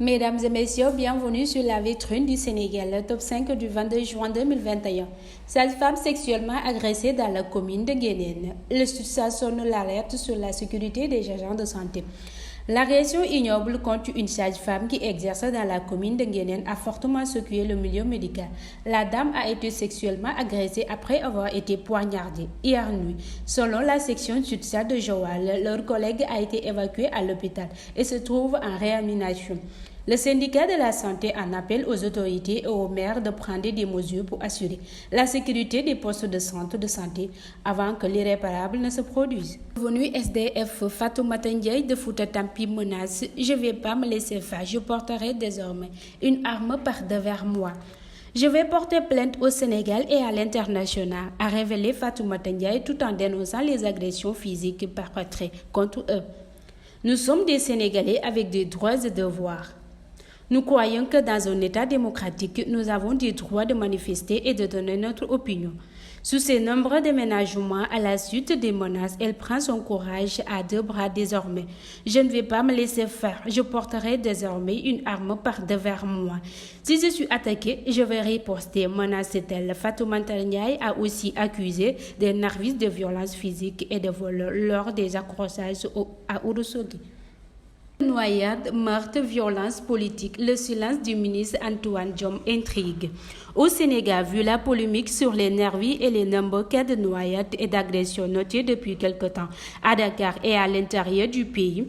Mesdames et messieurs, bienvenue sur la vitrine du Sénégal, le top 5 du 22 juin 2021. Cette femme sexuellement agressée dans la commune de Guénène. Le SUTSA sonne l'alerte sur la sécurité des agents de santé. L'agression ignoble contre une sage-femme qui exerce dans la commune de Guénène a fortement secoué le milieu médical. La dame a été sexuellement agressée après avoir été poignardée hier nuit. Selon la section SUTSA de Joal, leur collègue a été évacué à l'hôpital et se trouve en réanimation. Le syndicat de la santé en appelle aux autorités et aux maires de prendre des mesures pour assurer la sécurité des postes de centre de santé avant que l'irréparable ne se produise. Venu SDF Fatoumata Ndiaye de Fouta Tampi menace « Je ne vais pas me laisser faire, je porterai désormais une arme par devers moi ». Je vais porter plainte au Sénégal et à l'international, a révélé Fatoumata Ndiaye tout en dénonçant les agressions physiques perpétrées contre eux. Nous sommes des Sénégalais avec des droits et devoirs. Nous croyons que dans un État démocratique, nous avons des droits de manifester et de donner notre opinion. Sous ces nombreux déménagements, à la suite des menaces, elle prend son courage à deux bras désormais. Je ne vais pas me laisser faire. Je porterai désormais une arme par devers moi. Si je suis attaquée, je vais riposter, menace-t-elle. Fatoumata Ndiaye a aussi accusé des narvistes de violence physique et de vol lors des accrochages à Ourossogui. Noyade, meurtre, violence politique, le silence du ministre Antoine Diome intrigue. Au Sénégal, vu la polémique sur les nervis et les nombreux cas de noyades et d'agressions notés depuis quelque temps à Dakar et à l'intérieur du pays,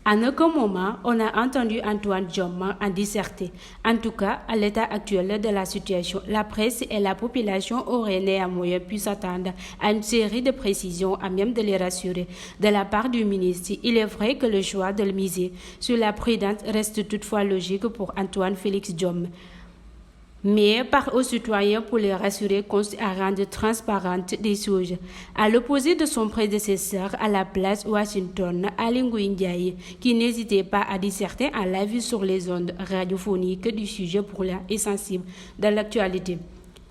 à aucun moment, on a entendu Antoine Diome en disserter. En tout cas, à l'état actuel de la situation, la presse et la population auraient néanmoins pu s'attendre à une série de précisions à même de les rassurer. De la part du ministre, il est vrai que le choix de le miser sur la prudence reste toutefois logique pour Antoine Félix Diome. Mais par aux citoyens pour les rassurer à rendre transparentes des choses. À l'opposé de son prédécesseur à la place Washington, Aly Ngouille Ndiaye, qui n'hésitait pas à disserter en live sur les ondes radiophoniques du sujet brûlant et sensible de l'actualité.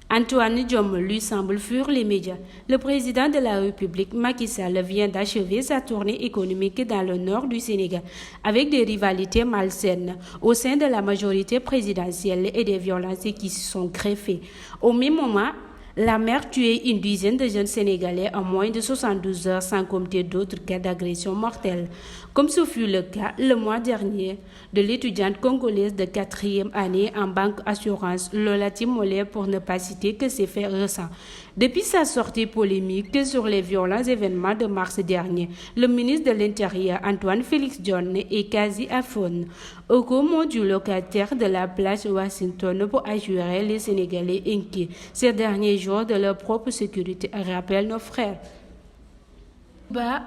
Antoine Diome lui semble fuir les médias. Le président de la République, Macky Sall, vient d'achever sa tournée économique dans le nord du Sénégal, avec des rivalités malsaines au sein de la majorité présidentielle et des violences qui se sont greffées. Au même moment, la mer tuait une dizaine de jeunes Sénégalais en moins de 72 heures sans compter d'autres cas d'agression mortelle, comme ce fut le cas le mois dernier de l'étudiante congolaise de 4e année en banque assurance Lola Timolé pour ne pas citer que ces faits récents. Depuis sa sortie polémique sur les violents événements de mars dernier, le ministre de l'Intérieur Antoine Félix Diome est quasi aphone au commandement du locataire de la place Washington pour assurer les Sénégalais inquiets ces derniers jours de leur propre sécurité, rappellent nos frères.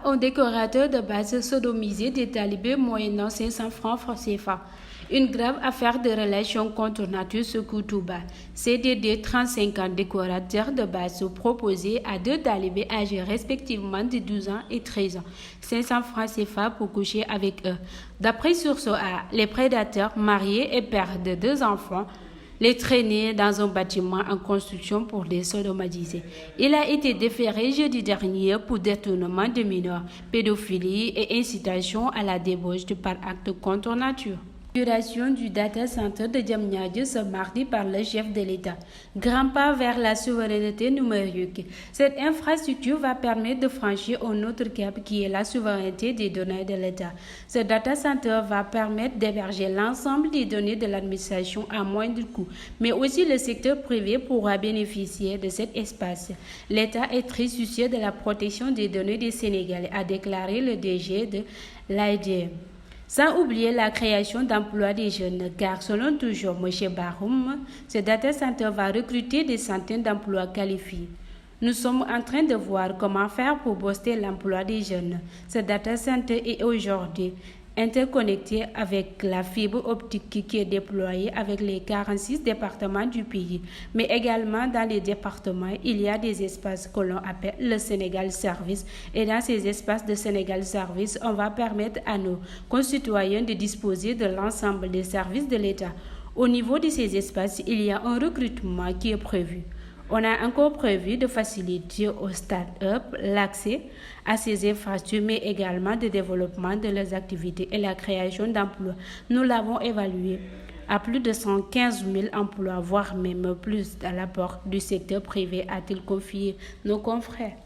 Un décorateur de base sodomisé des talibés moyennant 500 francs CFA. Une grave affaire de relations contre nature secoue Touba. CDD 35 ans décorateur de base proposé à deux talibés âgés respectivement de 12 ans et 13 ans. 500 francs CFA pour coucher avec eux. D'après Source A, les prédateurs mariés et pères de 2 enfants les traîner dans un bâtiment en construction pour les sodomatiser. Il a été déféré jeudi dernier pour détournement de mineurs, pédophilie et incitation à la débauche par acte contre nature. L'inauguration du data center de Diamniadio ce mardi par le chef de l'État. Grand pas vers la souveraineté numérique. Cette infrastructure va permettre de franchir un autre cap qui est la souveraineté des données de l'État. Ce data center va permettre d'héberger l'ensemble des données de l'administration à moindre coût, mais aussi le secteur privé pourra bénéficier de cet espace. L'État est très soucieux de la protection des données des Sénégalais, a déclaré le DG de l'AIDM. Sans oublier la création d'emplois des jeunes, car selon toujours M. Baroum, ce data center va recruter des centaines d'emplois qualifiés. Nous sommes en train de voir comment faire pour booster l'emploi des jeunes. Ce data center est aujourd'hui interconnecté avec la fibre optique qui est déployée avec les 46 départements du pays. Mais également dans les départements, il y a des espaces que l'on appelle le Sénégal Service. Et dans ces espaces de Sénégal Service, on va permettre à nos concitoyens de disposer de l'ensemble des services de l'État. Au niveau de ces espaces, il y a un recrutement qui est prévu. On a encore prévu de faciliter aux start-up l'accès à ces infrastructures, mais également de développement de leurs activités et la création d'emplois. Nous l'avons évalué à plus de 115 000 emplois, voire même plus à l'apport du secteur privé, a-t-il confié nos confrères.